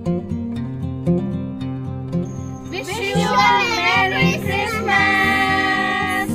Wish you a Merry Christmas.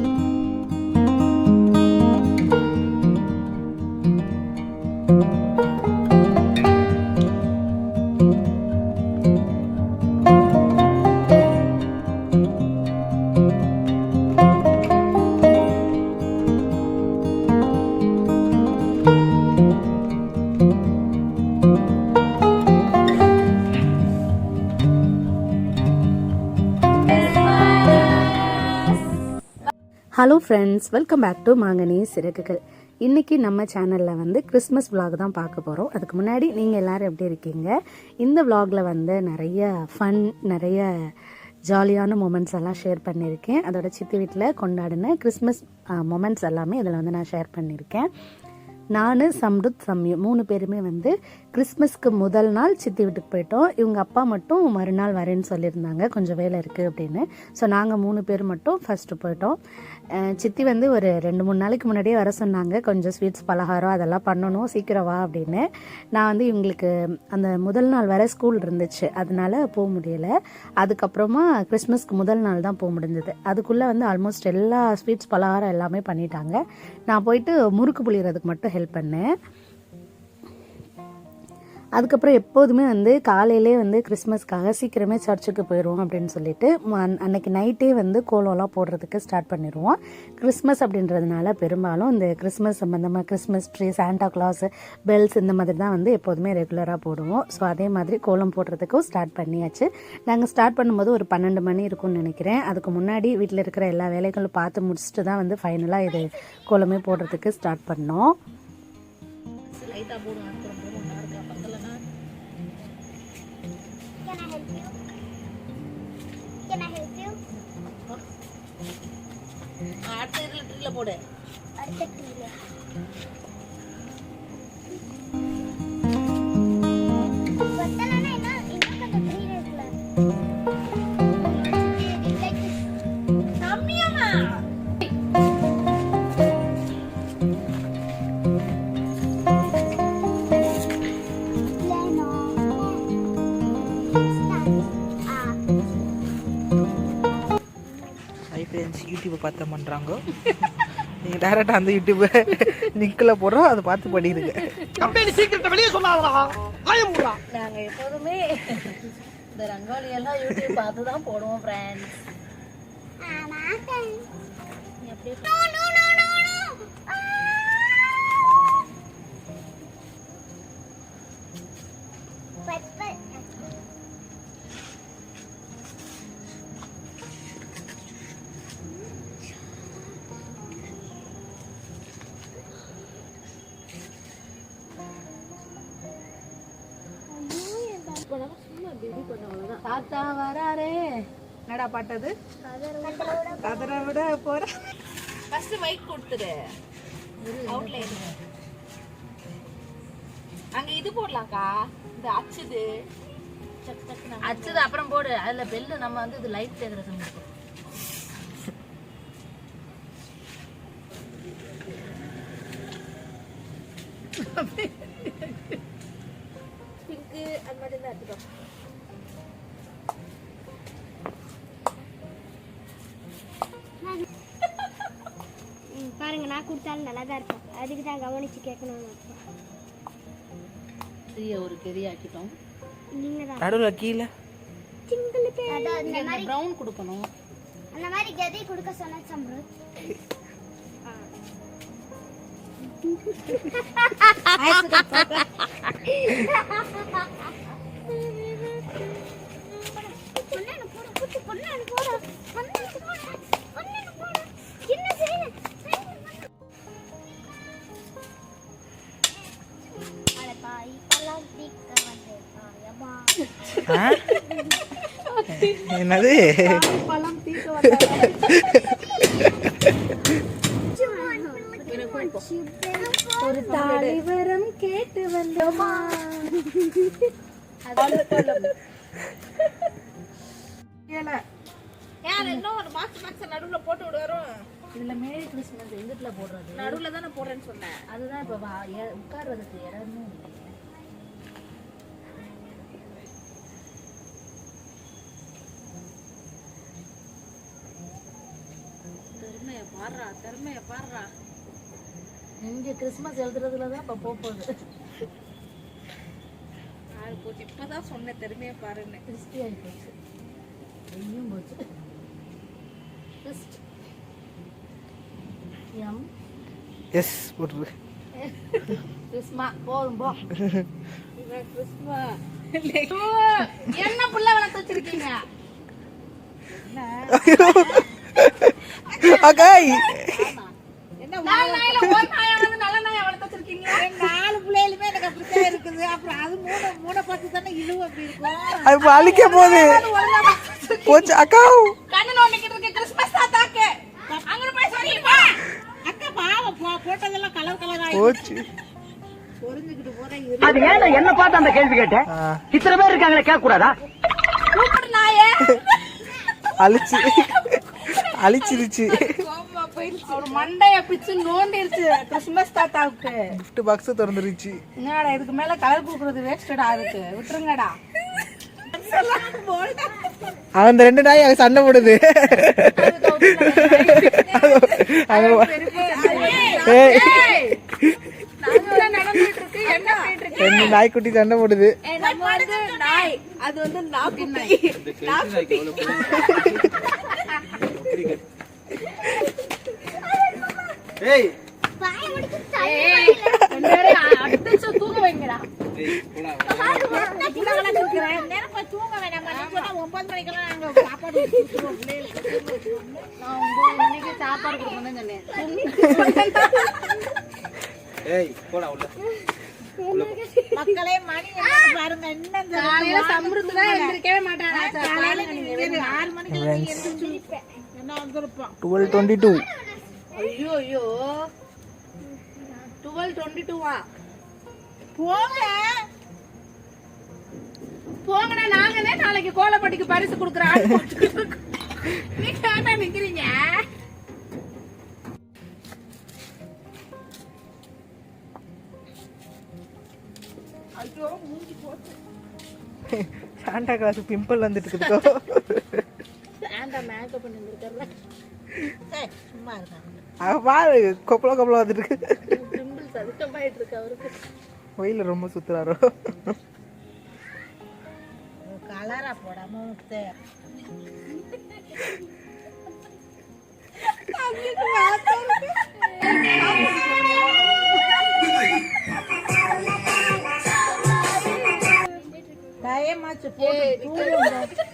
Hello friends, welcome back to மாங்கனி சிறகுகள். இன்றைக்கி நம்ம சேனலில் வந்து கிறிஸ்மஸ் விலாக் தான் பார்க்க போகிறோம். அதுக்கு முன்னாடி நீங்கள் எல்லோரும் எப்படி இருக்கீங்க? இந்த விலாகில் வந்து நிறைய ஃபன், நிறைய ஜாலியான மூமெண்ட்ஸ் எல்லாம் ஷேர் பண்ணியிருக்கேன். அதோட சித்தி வீட்டில் கொண்டாடின கிறிஸ்மஸ் மூமெண்ட்ஸ் எல்லாமே இதில் வந்து நான் ஷேர் பண்ணியிருக்கேன். நான், சம்ருத், சம்யு 3 பேருமே வந்து கிறிஸ்மஸ்க்கு முதல் நாள் சித்தி வீட்டுக்கு போயிட்டோம். இவங்க அப்பா மட்டும் மறுநாள் வரேன்னு சொல்லியிருந்தாங்க, கொஞ்சம் வேலை இருக்குது அப்படின்னு. ஸோ நாங்கள் 3 பேர் மட்டும் ஃபஸ்ட்டு போயிட்டோம். சித்தி வந்து ஒரு 2-3 நாளைக்கு முன்னாடியே வர சொன்னாங்க, கொஞ்சம் ஸ்வீட்ஸ் பலகாரம் அதெல்லாம் பண்ணணும், சீக்கிரம் வா அப்படின்னு. நான் வந்து இவங்களுக்கு அந்த முதல் நாள் வர ஸ்கூல் இருந்துச்சு, அதனால போக முடியலை. அதுக்கப்புறமா கிறிஸ்மஸ்க்கு முதல் நாள் தான் போக முடிஞ்சது. அதுக்குள்ளே வந்து ஆல்மோஸ்ட் எல்லா ஸ்வீட்ஸ் பலகாரம் எல்லாமே பண்ணிட்டாங்க. நான் போயிட்டு முறுக்கு புளியறதுக்கு மட்டும் ஹெல்ப் பண்ணேன். அதுக்கப்புறம் எப்போதுமே வந்து காலையிலே வந்து கிறிஸ்மஸ்க்காக சீக்கிரமே சர்ச்சுக்கு போயிடுவோம் அப்படின்னு சொல்லிட்டு அன்னைக்கு நைட்டே வந்து கோலம்லாம் போடுறதுக்கு ஸ்டார்ட் பண்ணிடுவோம். கிறிஸ்மஸ் அப்படின்றதுனால பெரும்பாலும் இந்த கிறிஸ்மஸ் சம்மந்தமாக Christmas tree, Santa Claus, bells இந்த மாதிரி தான் வந்து எப்போதுமே ரெகுலராக போடுவோம். ஸோ அதே மாதிரி கோலம் போடுறதுக்கும் ஸ்டார்ட் பண்ணியாச்சு. நாங்கள் ஸ்டார்ட் பண்ணும்போது ஒரு 12 மணி இருக்கும்னு நினைக்கிறேன். அதுக்கு முன்னாடி வீட்டில் இருக்கிற எல்லா வேலைகளும் பார்த்து முடிச்சுட்டு தான் வந்து ஃபைனலாக இது கோலமே போடுறதுக்கு ஸ்டார்ட் பண்ணோம். அடுத்த இதுல ட்ரீல போடு. அடுத்த ட்ரீல பத்தலனா இன்னும் கொஞ்சம் ட்ரீல இருக்குல. கம்மியாமா யூடியூப்பை பார்த்து பண்ணுறாங்க. நீங்கள் டேரெக்டாக அந்த யூடியூப்பை லிங்கில் போடுறோம், அதை பார்த்து பண்ணிடுங்க. கம்பெனி சீக்கிரத்தை வெளியே சொல்லாதடா. ஆயமுடா. நாங்க எப்போதுமே இந்த ரங்கோலி எல்லாம் யூடியூப் பார்த்து தான் போடுவோம் ஃப்ரெண்ட்ஸ். தாத்தா வராரே. என்னடா பாட்டது? கதரை விட போற. ஃபர்ஸ்ட் மைக் கொடுத்துரு. அவுட்லைன் அங்க இது போடலாம்க்கா, இந்த அச்சுது அச்சுது அப்புறம் போடு. அதுல பெல்லு நம்ம வந்து இது லைட் டெக்கரேஷன் பண்ணுவோம். பிங்க் அந்த மாதிரி தான் எடுத்துக்கோ. பாருங்க, நான் கொடுத்தாலும் நல்லா தான் இருக்கும். அதுக்கு தான் கவனிச்சு கேட்கணும்னு ஒரு கெதி ஆக்கிட்டோம். நீங்க தான் நடுவில் கீழே அந்த மாதிரி ப்ரௌன் கொடுக்கணும். அந்த மாதிரி கெதி கொடுக்க சொன்ன சம்ருத். என்னது? ஒரு தாலிவரம் கேட்டு வந்தோமா. இன்னும் ஒரு பாக்ஸ் நடுவுல போட்டு விடுவாரும். இதுல மேரி கிறிஸ்மஸ் எங்கிட்ட போடுறது? நடுவுல தானே போடுறேன்னு சொன்னேன். அதுதான் இப்ப உட்கார்றதுக்கு இடமே இல்லை. பாடுறா திறமைய பாடுறா. இங்க கிறிஸ்மஸ் எழுதுறதுல தான் இப்ப போகுது. போச்சு. இப்பதான் சொன்ன திறமைய பாருன்னு. கிறிஸ்டியன் போச்சு, ஐயும் போச்சு. எம் எஸ் போட்டுரு. கிறிஸ்மா போதும் போ. கிறிஸ்மா என்ன புள்ள வளர்த்து வச்சிருக்கீங்க? அகாய் என்ன நாயில ஒரு நாயை வந்து நல்ல நாயை வளர்த்து வச்சிருக்கீங்க? 4 பிள்ளைகளுமே எனக்கு அப்படித்தான் இருக்குது. அப்புறம் அது மூணை பார்த்து தானே இழுவு அப்படி இருக்கும். அது அழிக்க போகுது. போச்சு அக்கா. கண்ணு நோண்டிக்கிட்டு இருக்கு கிறிஸ்மஸ் தாத்தாக்கு. அங்க போய் சொல்லிப்பா. அக்கா பாவம் போட்டதெல்லாம் கலர் கலரா போச்சு. பொறிஞ்சுக்கிட்டு போறேன். அது ஏன் என்ன பார்த்து அந்த கேள்வி கேட்டேன்? இத்தனை பேர் இருக்காங்களே, கேட்க கூடாதா? கூப்பிடு நாயே. அழிச்சிருச்சு. அவர் மண்டைய பிச்சு நோண்டிருச்சு கிறிஸ்மஸ் தாத்தாவுக்கு. gift பாக்ஸ் திறந்துருச்சு. என்னடா இதுக்கு மேல கலர் பூக்குறது வேஸ்டடா இருக்கு, விட்டுருங்கடா. அந்த 2 நாய் அங்க சண்டை போடுது. ரெண்டு நாய்க்குட்டி சண்டை போடுது. நாய் அது வந்து தூங்க வைங்கடா. தூங்க வேணாம். 9 மணிக்கெல்லாம் நாங்க சாப்பாடு கொடுத்துருவோம் பிள்ளைகளுக்கு. நான் 9 மணிக்கு சாப்பாடு கொடுக்கணும்னு சொன்னேன். மக்களே மணி பாருங்க. இன்னும் காலையில சம்பளத்துல எந்திரிக்கவே மாட்டாங்க. 6 மணிக்கு எந்திரிச்சு என்ன வந்திருப்போம். 12:22. ஐயோ ஐயோ 12:22 போங்க போங்கண்ணா. நாங்களே நாளைக்கு கோலப்பட்டிக்கு பரிசு கொடுக்குறோம். நீங்க என்ன நிக்கிறீங்க? ஐயோ மூஞ்சி போச்சு. சாண்டா கிளாஸ் பிம்பிள் வந்துட்டு இருக்கு. சாண்டா மேக்கப் பண்ணி வந்திருக்கறல. சும்மா இருக்காங்க. அவ பாரு கொப்பளம் வந்துட்டு இருக்கு. பிம்பிள்ஸ் அதிகமாயிட்டு இருக்கு அவருக்கு. வெயில ரொம்ப சுத்துறாரோ. கலரா போடாம முட்டை. டயமாச்சு போட்டு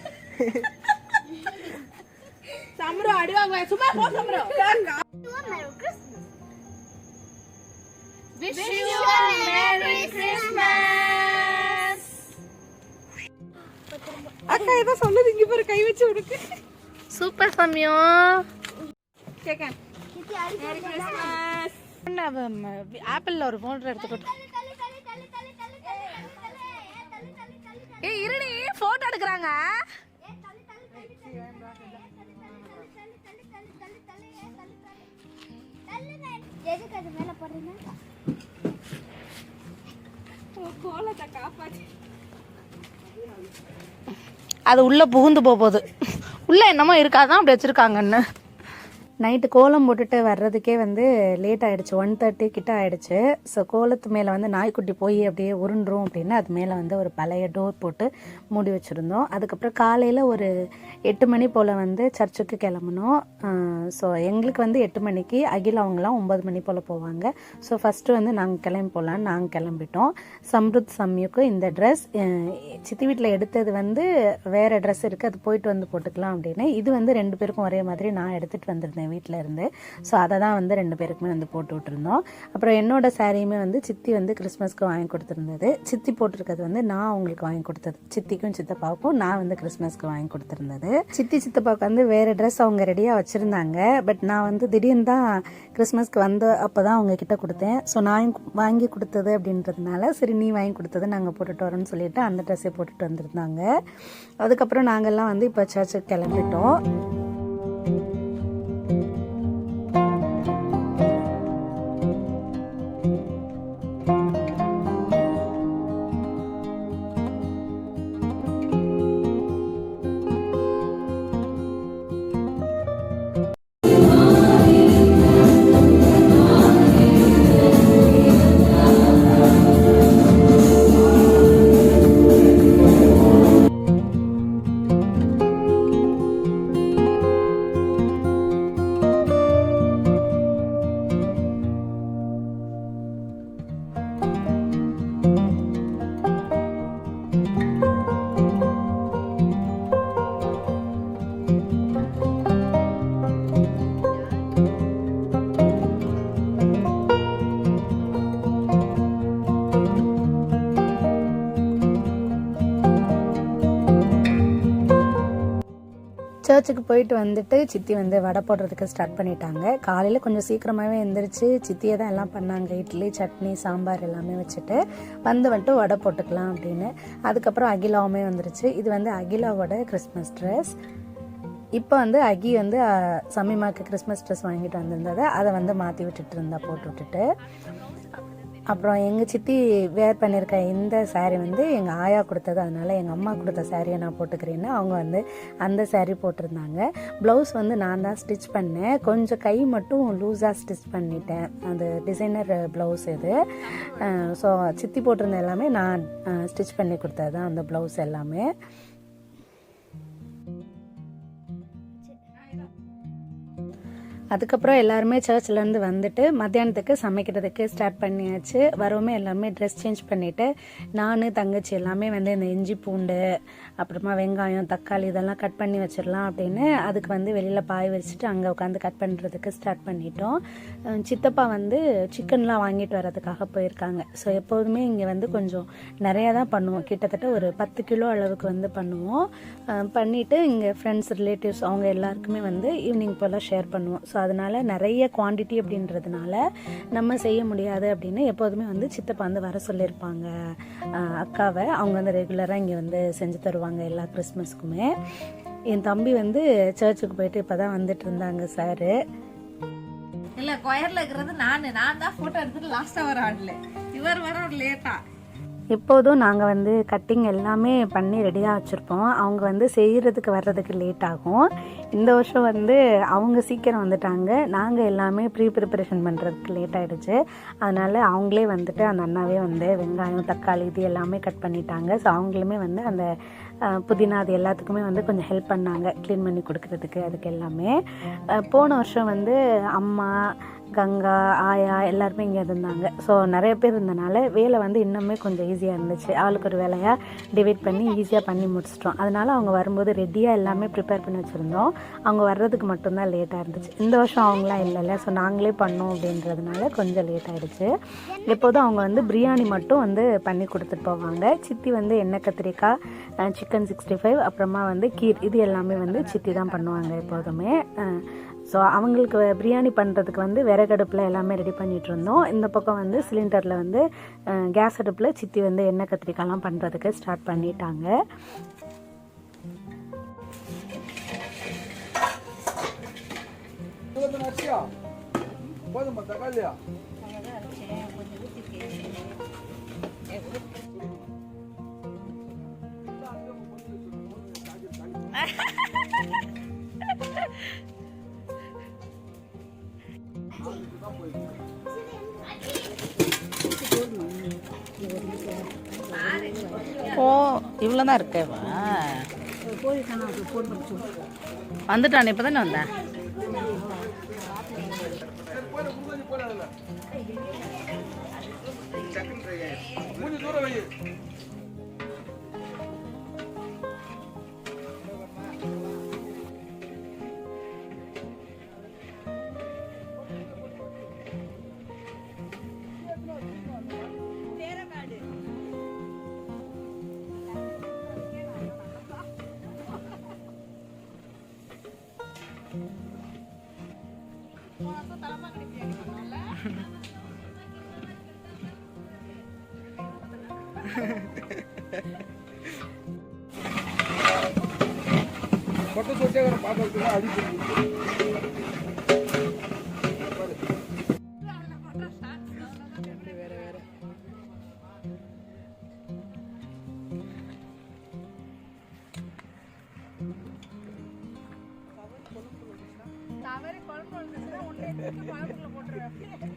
சம்ரோ அடிவாங்க. சும்மா போ சம்ரோ. Wish you a Merry Christmas. அக்கா ஏதோ சொல்லுது இங்க பாரு கை வச்சு உனக்கு. சூப்பர் சம்யோ. கேக்கன். Merry Christmas. ஆப்பிள்ல ஒரு ஃபோன் எடுத்துக்கோ. ஏய் இருடி போட்டோ எடுக்கறாங்க. எதுக்கு அது மேல போடுறீங்க? கோலத்தை காப்பாத்தி. அது உள்ள புகுந்து போகுது. உள்ள என்னமோ இருக்காதான் அப்படி வச்சிருக்காங்கன்னு. நைட்டு கோலம் போட்டுட்டு வர்றதுக்கே வந்து லேட் ஆகிடுச்சு. 1:30 கிட்ட ஆகிடுச்சு. ஸோ கோலத்து மேலே வந்து நாய்க்குட்டி போய் அப்படியே உருண்டுரும் அப்படின்னு அது மேலே வந்து ஒரு பழைய டோர் போட்டு மூடி வச்சுருந்தோம். அதுக்கப்புறம் காலையில் ஒரு 8 மணி போல் வந்து சர்ச்சுக்கு கிளம்புனோம். ஸோ எங்களுக்கு வந்து 8 மணிக்கு, அகில் அவங்களாம் 9 மணி போல் போவாங்க. ஸோ ஃபஸ்ட்டு வந்து நாங்கள் கிளம்பி போகலான்னு நாங்கள் கிளம்பிட்டோம். சம்ருத் சம்யுக்கு இந்த ட்ரெஸ் சித்தி வீட்டில் எடுத்தது வந்து வேறு ட்ரெஸ் இருக்குது, அது போயிட்டு வந்து போட்டுக்கலாம் அப்படின்னு. இது வந்து 2 பேருக்கும் ஒரே மாதிரி நான் எடுத்துகிட்டு வந்திருந்தேன் வீட்டில் இருந்து. ஸோ அதை தான் வந்து 2 பேருக்குமே வந்து போட்டு விட்டுருந்தோம். அப்புறம் என்னோட சாரியுமே வந்து சித்தி வந்து கிறிஸ்மஸ்க்கு வாங்கி கொடுத்துருந்தது. சித்தி போட்டிருக்கிறது வந்து நான் அவங்களுக்கு வாங்கி கொடுத்தது. சித்திக்கும் சித்தப்பாவுக்கும் நான் வந்து கிறிஸ்மஸ்க்கு வாங்கி கொடுத்துருந்தது. சித்தி சித்தப்பாவுக்கு வந்து வேறு ட்ரெஸ் அவங்க ரெடியாக வச்சுருந்தாங்க. பட் நான் வந்து திடீர்னு தான் கிறிஸ்மஸ்க்கு வந்து அப்போ தான் அவங்க கிட்ட கொடுத்தேன். ஸோ நான் வாங்கி கொடுத்தது அப்படின்றதுனால சரி நீ வாங்கி கொடுத்தது நாங்கள் போட்டுட்டு வரோன்னு சொல்லிட்டு அந்த ட்ரெஸ்ஸை போட்டுட்டு வந்திருந்தாங்க. அதுக்கப்புறம் நாங்கள்லாம் வந்து இப்போ சர்ச்சுக்கு கிளம்பிட்டோம். சர்ச்சுக்கு போயிட்டு வந்துட்டு சித்தி வந்து வடை போடுறதுக்கு ஸ்டார்ட் பண்ணிட்டாங்க. காலையில் கொஞ்சம் சீக்கிரமாகவே எழுந்திரிச்சு சித்தியை தான் எல்லாம் பண்ணாங்க. இட்லி, சட்னி, சாம்பார் எல்லாமே வச்சுட்டு வந்துட்டு வடை போட்டுக்கலாம் அப்படின்னு. அதுக்கப்புறம் அகிலாவுமே வந்துருச்சு. இது வந்து அகிலாவோட கிறிஸ்மஸ் ட்ரெஸ். இப்போ வந்து அகி வந்து சமீமாக்கு கிறிஸ்மஸ் ட்ரெஸ் வாங்கிட்டு வந்திருந்ததை அதை வந்து மாற்றி விட்டுட்டு இருந்தா, போட்டு விட்டுட்டு. அப்புறம் எங்கள் சித்தி வேர் பண்ணியிருக்க இந்த சாரீ வந்து எங்கள் ஆயா கொடுத்தது, அதனால் எங்கள் அம்மா கொடுத்த சாரியை நான் போட்டுக்கிறேன்னு அவங்க வந்து அந்த சாரீ போட்டிருந்தாங்க. ப்ளவுஸ் வந்து நான் தான் ஸ்டிச் பண்ணேன். கொஞ்சம் கை மட்டும் லூஸாக ஸ்டிச் பண்ணிட்டேன். அது டிசைனர் ப்ளவுஸ் இது. ஸோ சித்தி போட்டிருந்த எல்லாமே நான் ஸ்டிச் பண்ணி கொடுத்தது தான் அந்த ப்ளவுஸ் எல்லாமே. அதுக்கப்புறம் எல்லாருமே சர்ச்சிலேருந்து வந்துட்டு மத்தியானத்துக்கு சமைக்கிறதுக்கு ஸ்டார்ட் பண்ணியாச்சு. வரவுமே எல்லாருமே ட்ரெஸ் சேஞ்ச் பண்ணிவிட்டு நான் தங்கச்சி எல்லாமே வந்து இந்த இஞ்சி பூண்டு அப்புறமா வெங்காயம் தக்காளி இதெல்லாம் கட் பண்ணி வச்சிடலாம் அப்படின்னு அதுக்கு வந்து வெளியில் பாய் வச்சுட்டு அங்கே உட்காந்து கட் பண்ணுறதுக்கு ஸ்டார்ட் பண்ணிட்டோம். சித்தப்பா வந்து சிக்கன்லாம் வாங்கிட்டு வர்றதுக்காக போயிருக்காங்க. ஸோ எப்போதுமே இங்கே வந்து கொஞ்சம் நிறையா தான் பண்ணுவோம். கிட்டத்தட்ட ஒரு 10 கிலோ அளவுக்கு வந்து பண்ணுவோம். பண்ணிவிட்டு இங்கே ஃப்ரெண்ட்ஸ் ரிலேட்டிவ்ஸ் அவங்க எல்லாருக்குமே வந்து ஈவினிங் போல் ஷேர் பண்ணுவோம். ஸோ அதனால் நிறைய குவான்டிட்டி அப்படின்றதுனால நம்ம செய்ய முடியாது அப்படின்னு எப்போதுமே வந்து சித்தப்பா வந்து வர சொல்லியிருப்பாங்க அக்காவை. அவங்க வந்து ரெகுலராக இங்கே வந்து செஞ்சு தருவாங்க எல்லா கிறிஸ்மஸ்க்குமே. என் தம்பி வந்து சர்ச்சுக்கு போயிட்டு இப்போ தான் வந்துட்டு இருந்தாங்க சாரு. இல்ல கொயர்ல இருக்கிறது நான் தான் போட்டோ எடுத்துட்டு லாஸ்டா வர ஆடல, இவர் வர லேட்டா. எப்போதும் நாங்கள் வந்து கட்டிங் எல்லாமே பண்ணி ரெடியாக வச்சுருப்போம். அவங்க வந்து செய்கிறதுக்கு வர்றதுக்கு லேட் ஆகும். இந்த வருஷம் வந்து அவங்க சீக்கிரம் வந்துட்டாங்க. நாங்கள் எல்லாமே ப்ரிப்பரேஷன் பண்ணுறதுக்கு லேட் ஆகிடுச்சு. அதனால் அவங்களே வந்துட்டு அந்த அண்ணாவே வந்து வெங்காயம் தக்காளி இது எல்லாமே கட் பண்ணிட்டாங்க. ஸோ அவங்களுமே வந்து அந்த புதினா அது எல்லாத்துக்குமே வந்து கொஞ்சம் ஹெல்ப் பண்ணாங்க க்ளீன் பண்ணி கொடுக்கறதுக்கு. அதுக்கு எல்லாமே போன வருஷம் வந்து அம்மா கங்கா ஆயா எல்லாருமே இங்கே இருந்தாங்க. ஸோ நிறைய பேர் இருந்தனால வேலை வந்து இன்னுமே கொஞ்சம் ஈஸியாக இருந்துச்சு. ஆளுக்கு ஒரு வேலையாக டிவைட் பண்ணி ஈஸியாக பண்ணி முடிச்சிட்டோம். அதனால் அவங்க வரும்போது ரெடியாக எல்லாமே ப்ரிப்பேர் பண்ணி வச்சுருந்தோம். அவங்க வர்றதுக்கு மட்டும்தான் லேட்டாக இருந்துச்சு. இந்த வருஷம் அவங்களாம் இல்லைல்ல, ஸோ நாங்களே பண்ணோம் அப்படின்றதுனால கொஞ்சம் லேட் ஆகிடுச்சு. எப்போதும் அவங்க வந்து பிரியாணி மட்டும் வந்து பண்ணி கொடுத்துட்டு போவாங்க. சித்தி வந்து எண்ணெய் கத்திரிக்காய், சிக்கன் 65 அப்புறமா வந்து கீர் இது எல்லாமே வந்து சித்தி தான் பண்ணுவாங்க எப்போதுமே. ஸோ அவங்களுக்கு பிரியாணி பண்ணுறதுக்கு வந்து விறகடுப்பில் எல்லாமே ரெடி பண்ணிகிட்டு இருந்தோம். இந்த பக்கம் வந்து சிலிண்டரில் வந்து கேஸ் அடுப்பில் சித்தி வந்து எண்ணெய் கத்திரிக்காய்லாம் பண்ணுறதுக்கு ஸ்டார்ட் பண்ணிட்டாங்க. ஓ இவ்வளோ தான் இருக்கேவா? வந்துட்டான் இப்போ தானே வந்தேன். கொட்டை சொட்டே பார்க்கறதுக்கு அடிச்சு தவறி குழம்பு வந்துச்சுன்னா ஒன்றே குழம்புல போட்டுருவேன்.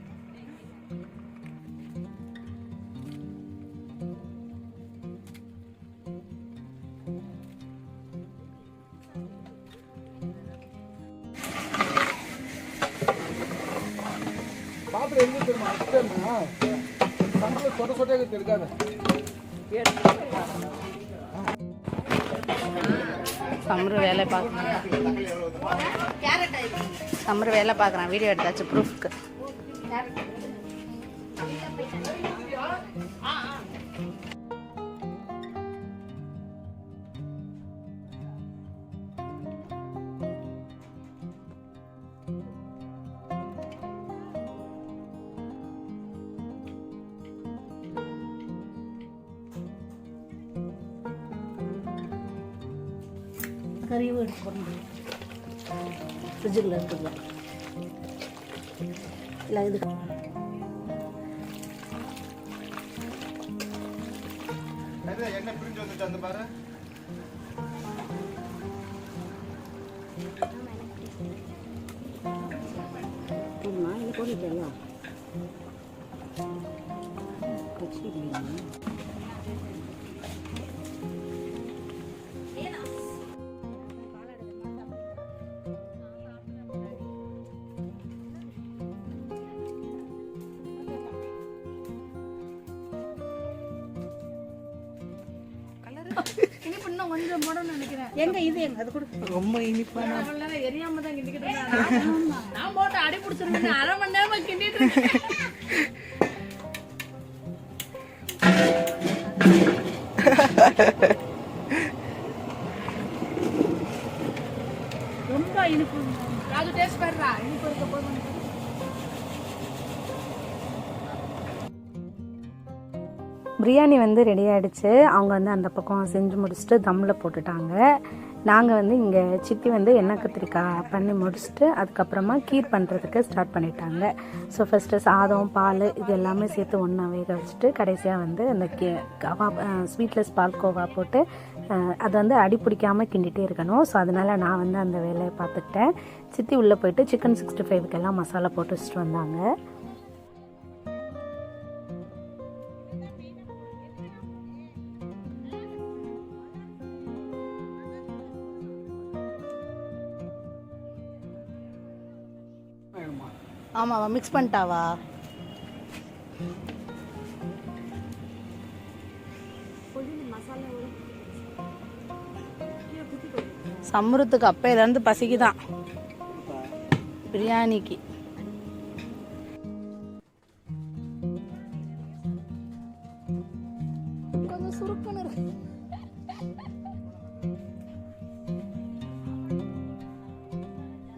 பாத்திரம் எங்க தெரியுமா அடிச்சேன்னா கண்ணில் சொட்ட சொட்டையாக தெரிக்காது. சமரு வேலை பார்க்குறான். சமரு வேலை பார்க்குறான். வீடியோ எடுத்தாச்சு ப்ரூஃப்க்கு. கறியும் எடுத்து போட முடியும் ஃப்ரிட்ஜில் இருக்குது இல்லை இது என்ன பிரிஞ்சு வந்துட்டு அந்த பாரு இனிப்பு இன்னும் கொஞ்சம் போடணும்னு நினைக்கிறேன். எங்க இது எங்க அது கூட ரொம்ப இனிப்பான அவ்வளவு நேரம் எரியாம தான் கிண்டிக்கிட்டு இருந்தாங்க. நான் போட்டு அடி பிடிச்சிருந்தேன். அரை மணி நேரமா கிண்டிட்டு இருக்கேன். ரொம்ப இனிப்பு. அது டேஸ்ட் பாருடா. இனிப்பு இருக்க போது பிரியாணி வந்து ரெடி ஆகிடுச்சு. அவங்க வந்து அந்த பக்கம் செஞ்சு முடிச்சுட்டு தம்மில் போட்டுட்டாங்க. நாங்கள் வந்து இங்கே சித்தி வந்து எண்ணெய் கத்திரிக்காய் பண்ணி முடிச்சுட்டு அதுக்கப்புறமா கீர் பண்ணுறதுக்கு ஸ்டார்ட் பண்ணிட்டாங்க. ஸோ ஃபஸ்ட்டு சாதம் பால் இது எல்லாமே சேர்த்து ஒன்றா வேக வச்சுட்டு கடைசியாக வந்து அந்த ஸ்வீட்லெஸ் பால்கோவா போட்டு அது வந்து அடி பிடிக்காமல் கிண்டிகிட்டே இருக்கணும். ஸோ அதனால் நான் வந்து அந்த வேலையை பார்த்துக்கிட்டேன். சித்தி உள்ளே போயிட்டு சிக்கன் 65 எல்லாம் மசாலா போட்டு வச்சுட்டு வந்தாங்க. ஆமாவா மிக்ஸ் பண்ணிட்டாவா? சம்பரத்துக்கு அப்போ இருந்து பசிக்குதான் பிரியாணிக்கு. கொஞ்சம் சுருக்குன்னு இருக்கு.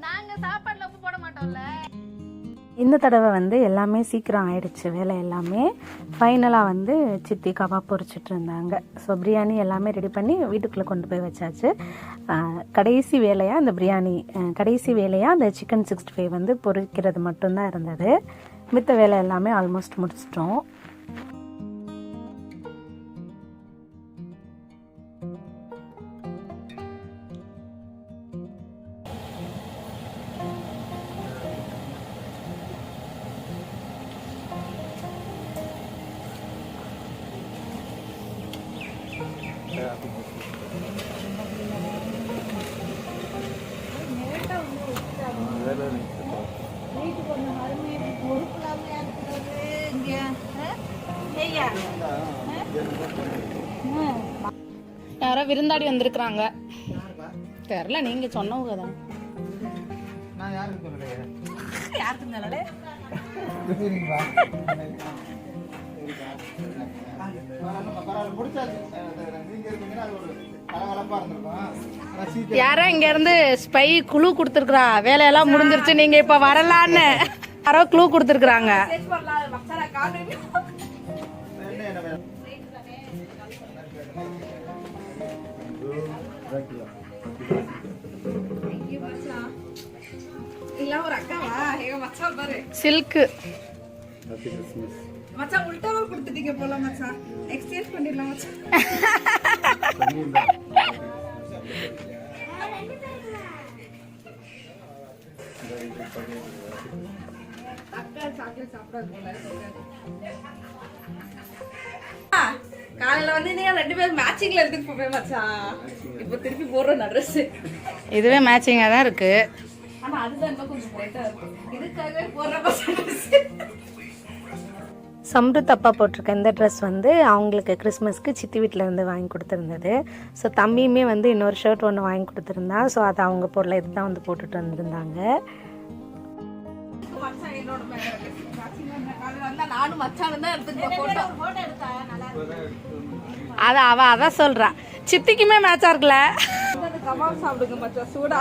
நாங்க சாப்பாடுல உப்பு போட மாட்டோம்ல. இந்த தடவை வந்து எல்லாமே சீக்கிரம் ஆயிடுச்சு வேலை எல்லாமே. ஃபைனலாக வந்து சித்தி கபாப் பொரிச்சிட்டு இருந்தாங்க. ஸோ பிரியாணி எல்லாமே ரெடி பண்ணி வீட்டுக்குள்ளே கொண்டு போய் வச்சாச்சு. கடைசி வேலையாக அந்த சிக்கன் 65 வந்து பொரிக்கிறது மட்டும்தான் இருந்தது. மித்த வேலை எல்லாமே ஆல்மோஸ்ட் முடிச்சிட்டோம். யாரோ விருந்தாடி வந்திருக்கிறாங்க. தெரியல, நீங்க சொன்னவங்க தான். நான் யாருக்கு சொல்லலையே. யாருக்கு சொல்லலே? யாரோ இங்க இருந்து ஸ்பை குழு கொடுத்துருக்குறா, வேலையெல்லாம் முடிஞ்சிருச்சு நீங்க இப்ப வரலான்னு யாரோ க்ளூ கொடுத்துருக்குறாங்க. சில்க் மச்சான் உல்டாவா கொடுத்துட்டீங்க போல மச்சான். எக்ஸ்சேஞ்ச் பண்ணிடலாம் மச்சான். அக்கா சாக்லேட் சாப்பிடாது போல. காலையில வந்து நீங்க ரெண்டு பேரும் மேட்சிங்ல எடுத்துட்டு போவேன் மச்சான். இப்போ திருப்பி போடுறோம் ட்ரெஸ். இதுவே மேட்சிங்கா தான் இருக்கு. ஆனா அதுதான் இன்னும் கொஞ்சம் பிரைட்டா இருக்கு. இதுக்காகவே போடுற ட்ரெஸ். சம்ருத் அப்பா போட்டிருக்க இந்த ட்ரெஸ் வந்து அவங்களுக்கு கிறிஸ்மஸ்க்கு சித்தி வீட்டில் இருந்து வாங்கி கொடுத்துருந்தது. ஸோ தம்பியுமே வந்து இன்னொரு ஷர்ட் ஒன்று வாங்கி கொடுத்துருந்தா. ஸோ அதை அவங்க போடல, இதுதான் வந்து போட்டுட்டு வந்திருந்தாங்க. அது அவ அதான் சொல்றா, சித்திக்குமே மேட்சா இருக்குல்ல. கபாப் சாப்பிடுங்க மச்சான் சூடா.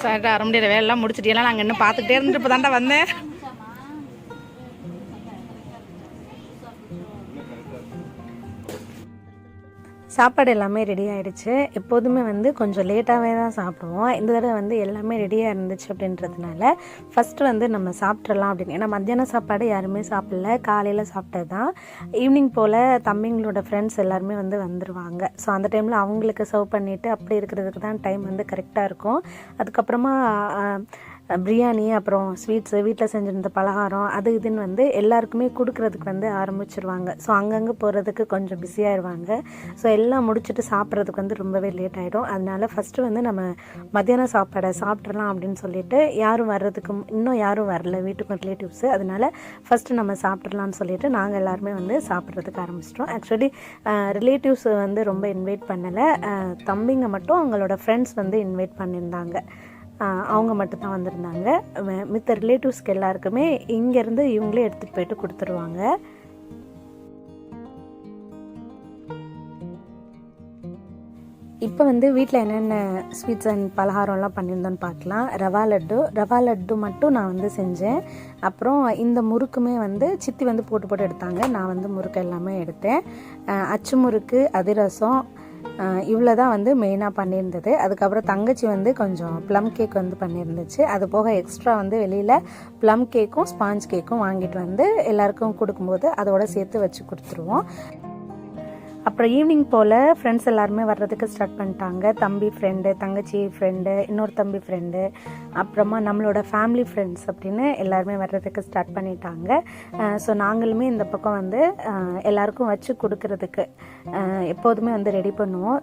சார் அரை முடியிற வேலைலாம் முடிச்சிட்டீங்களா? நாங்கள் இன்னும் பார்த்துக்கிட்டே இருந்துட்டு இப்போ தாண்டா வந்தேன். சாப்பாடு எல்லாமே ரெடி ஆகிடுச்சு. எப்போதுமே வந்து கொஞ்சம் லேட்டாகவே தான் சாப்பிடுவோம். இந்த தடவை வந்து எல்லாமே ரெடியாக இருந்துச்சு அப்படின்றதுனால ஃபஸ்ட்டு வந்து நம்ம சாப்பிட்றலாம் அப்படின்னு. ஏன்னா மத்தியானம் சாப்பாடு யாருமே சாப்பிடல, காலையில் சாப்பிட்டது தான். ஈவினிங் போல் தம்பிங்களோட ஃப்ரெண்ட்ஸ் எல்லாருமே வந்து வந்துடுவாங்க. ஸோ அந்த டைமில் அவங்களுக்கு சர்வ் பண்ணிவிட்டு அப்படி இருக்கிறதுக்கு தான் டைம் வந்து கரெக்டாக இருக்கும். அதுக்கப்புறமா பிரியாணி, அப்புறம் ஸ்வீட்ஸு, வீட்டில் செஞ்சுருந்த பலகாரம், அது இதுன்னு வந்து எல்லாருக்குமே கொடுக்குறதுக்கு வந்து ஆரம்பிச்சிருவாங்க. ஸோ அங்கங்கே போகிறதுக்கு கொஞ்சம் பிஸியாகிடுவாங்க. ஸோ எல்லாம் முடிச்சுட்டு சாப்பிட்றதுக்கு வந்து ரொம்பவே லேட் ஆகிடும். அதனால ஃபஸ்ட்டு வந்து நம்ம மத்தியானம் சாப்பாடை சாப்பிட்றலாம் அப்படின்னு சொல்லிட்டு யாரும் வர்றதுக்கு இன்னும் யாரும் வரல வீட்டுக்கு ரிலேட்டிவ்ஸு. அதனால ஃபஸ்ட்டு நம்ம சாப்பிட்றலான்னு சொல்லிட்டு நாங்கள் எல்லாருமே வந்து சாப்பிட்றதுக்கு ஆரம்பிச்சிட்டோம். ஆக்சுவலி ரிலேட்டிவ்ஸ் வந்து ரொம்ப இன்வைட் பண்ணலை. தம்பிங்க மட்டும் அவங்களோட ஃப்ரெண்ட்ஸ் வந்து இன்வைட் பண்ணியிருந்தாங்க. அவங்க மட்டும்தான் வந்திருந்தாங்க. மித்த ரிலேட்டிவ்ஸ்க்கு எல்லாருக்குமே இங்கேருந்து இவங்களே எடுத்துகிட்டு போயிட்டு கொடுத்துருவாங்க. இப்போ வந்து வீட்டில் என்னென்ன ஸ்வீட்ஸ் அண்ட் பலகாரம்லாம் பண்ணியிருந்தோன்னு பார்க்கலாம். ரவா லட்டு மட்டும் நான் வந்து செஞ்சேன். அப்புறம் இந்த முறுக்குமே வந்து சித்தி வந்து போட்டு எடுத்தாங்க. நான் வந்து முறுக்கு எல்லாமே எடுத்தேன். அச்சு முறுக்கு, அதிரசம், இவ்வளோ தான் வந்து மெயினாக பண்ணியிருந்தது. அதுக்கப்புறம் தங்கச்சி வந்து கொஞ்சம் ப்ளம் கேக் வந்து பண்ணியிருந்துச்சு. அது போக எக்ஸ்ட்ரா வந்து வெளியில் ப்ளம் கேக்கும் ஸ்பாஞ்ச் கேக்கும் வாங்கிட்டு வந்து எல்லாருக்கும் கொடுக்கும்போது அதோட சேர்த்து வச்சு கொடுத்துருவோம். அப்புறம் ஈவினிங் போல் ஃப்ரெண்ட்ஸ் எல்லாருமே வர்றதுக்கு ஸ்டார்ட் பண்ணிட்டாங்க. தம்பி ஃப்ரெண்டு, தங்கச்சி ஃப்ரெண்டு, இன்னொரு தம்பி ஃப்ரெண்டு, அப்புறமா நம்மளோட ஃபேமிலி ஃப்ரெண்ட்ஸ் அப்படின்னு எல்லாருமே வர்றதுக்கு ஸ்டார்ட் பண்ணிட்டாங்க. ஸோ நாங்களுமே இந்த பக்கம் வந்து எல்லாருக்கும் வச்சு கொடுக்கறதுக்கு எப்போதுமே வந்து ரெடி பண்ணுவோம்.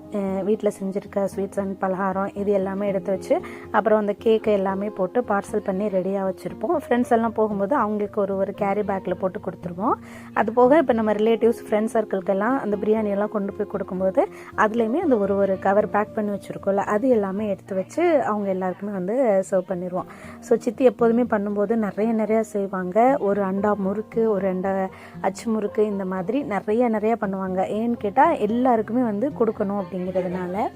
வீட்டில் செஞ்சுருக்க ஸ்வீட்ஸ் அண்ட் பலகாரம் இது எல்லாமே எடுத்து வச்சு அப்புறம் அந்த கேக்கு எல்லாமே போட்டு பார்சல் பண்ணி ரெடியாக வச்சுருப்போம். ஃப்ரெண்ட்ஸ் எல்லாம் போகும்போது அவங்களுக்கு ஒரு கேரி பேக்கில் போட்டு கொடுத்துருவோம். அது போக இப்போ நம்ம ரிலேட்டிவ்ஸ் ஃப்ரெண்ட்ஸ் சர்க்கிள்கெல்லாம் அந்த பிரியாணி எல்லாம் கொண்டு போய் கொடுக்கும்போது அதுலேயுமே அந்த ஒரு கவர் பேக் பண்ணி வச்சுருக்கோம்ல, அது எல்லாமே எடுத்து வச்சு அவங்க எல்லாருக்குமே வந்து சர்வ் பண்ணிடுவோம். ஸோ சித்தி எப்போதுமே பண்ணும்போது நிறைய செய்வாங்க. ஒரு அண்டா முறுக்கு, ஒரு அண்டா அச்சு முறுக்கு, இந்த மாதிரி நிறைய பண்ணுவாங்க. ஏன்னு கேட்டால் எல்லாருக்குமே வந்து கொடுக்கணும் அப்படிங்கிறதுனால.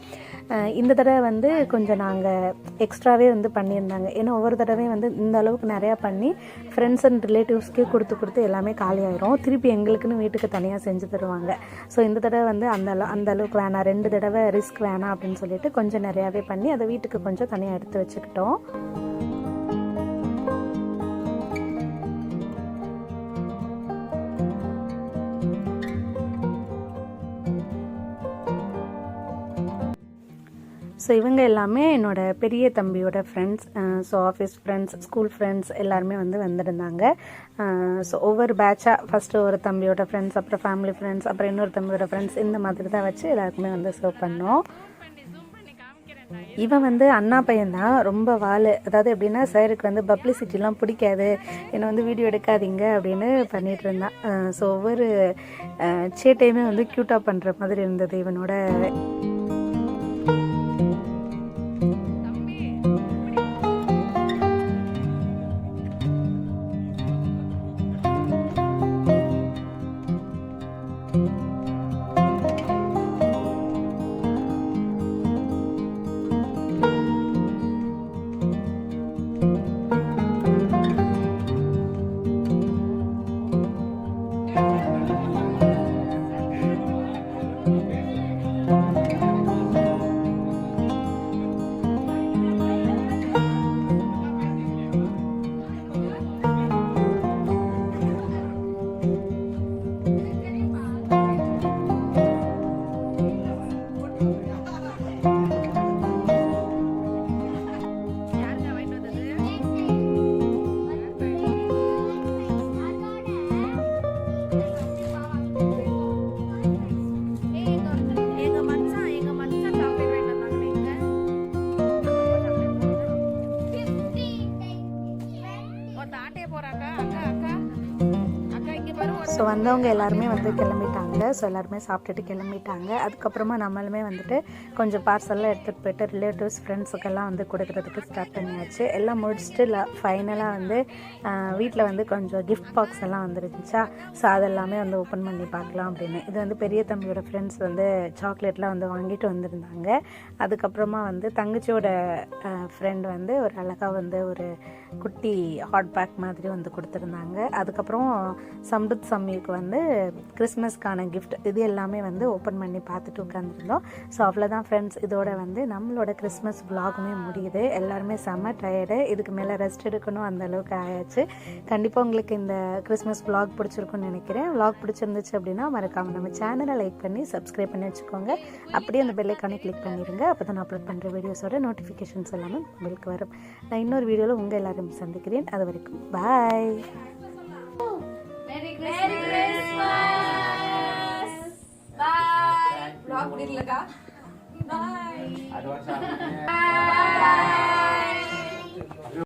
இந்த தடவை வந்து கொஞ்சம் நாங்கள் எக்ஸ்ட்ராவே வந்து பண்ணியிருந்தாங்க. ஏன்னா ஒவ்வொரு தடவையும் வந்து இந்த அளவுக்கு நிறையா பண்ணி ஃப்ரெண்ட்ஸ் அண்ட் ரிலேட்டிவ்ஸ்க்கே கொடுத்து எல்லாமே காலியாயிரும். திருப்பி எங்களுக்குன்னு வீட்டுக்கு தனியாக செஞ்சு தருவாங்க. ஸோ இந்த தடவை வந்து அந்த அளவுக்கு வேணாம், 2 தடவை ரிஸ்க் வேணாம் அப்படின்னு சொல்லிட்டு கொஞ்சம் நிறையாவே பண்ணி அதை வீட்டுக்கு கொஞ்சம் தனியாக எடுத்து வச்சுக்கிட்டோம். ஸோ இவங்க எல்லாமே என்னோடய பெரிய தம்பியோட friends. So office friends, school friends எல்லாருமே வந்து வந்திருந்தாங்க. ஸோ ஒவ்வொரு பேட்சாக ஃபஸ்ட்டு ஒரு தம்பியோட ஃப்ரெண்ட்ஸ், அப்புறம் ஃபேமிலி ஃப்ரெண்ட்ஸ், அப்புறம் இன்னொரு தம்பியோட ஃப்ரெண்ட்ஸ், இந்த மாதிரி தான் வச்சு எல்லாருக்குமே வந்து சர்வ் பண்ணோம். இவன் வந்து அண்ணா பையன்தான், ரொம்ப வாள். அதாவது எப்படின்னா சாருக்கு வந்து பப்ளிசிட்டிலாம் பிடிக்காது, என்னை வந்து வீடியோ எடுக்காதீங்க அப்படின்னு பண்ணிகிட்டு இருந்தான். ஸோ ஒவ்வொரு சேட்டையுமே வந்து க்யூட்டாக பண்ணுற மாதிரி இருந்தது இவனோட. ஸோ வந்தவங்க எல்லாருமே வந்து கிளம்பிட்டாங்க. ஸோ எல்லாருமே சாப்பிட்டுட்டு கிளம்பிட்டாங்க. அதுக்கப்புறமா நம்மளுமே வந்துட்டு கொஞ்சம் பார்சல்லாம் எடுத்துகிட்டு போயிட்டு ரிலேட்டிவ்ஸ் ஃப்ரெண்ட்ஸுக்கெல்லாம் வந்து கொடுக்குறதுக்கு ஸ்டார்ட் பண்ணியாச்சு. எல்லாம் முடிச்சுட்டு ஃபைனலாக வந்து வீட்டில் வந்து கொஞ்சம் கிஃப்ட் பாக்ஸ் எல்லாம் வந்துருந்துச்சா, ஸோ அதெல்லாமே வந்து ஓப்பன் பண்ணி பார்க்கலாம் அப்படின்னு. இது வந்து பெரிய தம்பியோட ஃப்ரெண்ட்ஸ் வந்து சாக்லேட்லாம் வந்து வாங்கிட்டு வந்திருந்தாங்க. அதுக்கப்புறமா வந்து தங்கச்சியோட ஃப்ரெண்ட் வந்து ஒரு அழகாக வந்து ஒரு குட்டி ஹாட் பேக் மாதிரி வந்து கொடுத்துருந்தாங்க. அதுக்கப்புறம் சம்ருத் சம்மிக்கு வந்து கிறிஸ்மஸ்க்கான கிஃப்ட் இது எல்லாமே வந்து ஓப்பன் பண்ணி பார்த்துட்டு உட்காந்துருந்தோம். ஸோ அவ்வளோதான் ஃப்ரெண்ட்ஸ், இதோட வந்து நம்மளோட கிறிஸ்மஸ் விலாகுமே முடியுது. எல்லாருமே செம்ம டயர்டு, இதுக்கு மேலே ரெஸ்ட் எடுக்கணும் அந்த அளவுக்கு ஆயாச்சு. கண்டிப்பாக உங்களுக்கு இந்த கிறிஸ்மஸ் விலாக் பிடிச்சிருக்குன்னு நினைக்கிறேன். விலாக் பிடிச்சிருந்துச்சு அப்படின்னா மறக்காமல் நம்ம சேனலை லைக் பண்ணி சப்ஸ்கிரைப் பண்ணி வச்சுக்கோங்க. அப்படியே அந்த பெல் ஐக்கானை கிளிக் பண்ணிடுங்க. அப்போ தான் அப்லோட் பண்ணுற வீடியோஸோட நோட்டிஃபிகேஷன்ஸ் எல்லாமே உங்களுக்கு வரும். நான் இன்னொரு வீடியோவில் உங்கள் எல்லாரும் சந்திக்கிறேன். அது வரைக்கும் பாய். Merry Christmas. Bye. Vlog முடியலக்கா. Bye. அது வருஷம் Bye.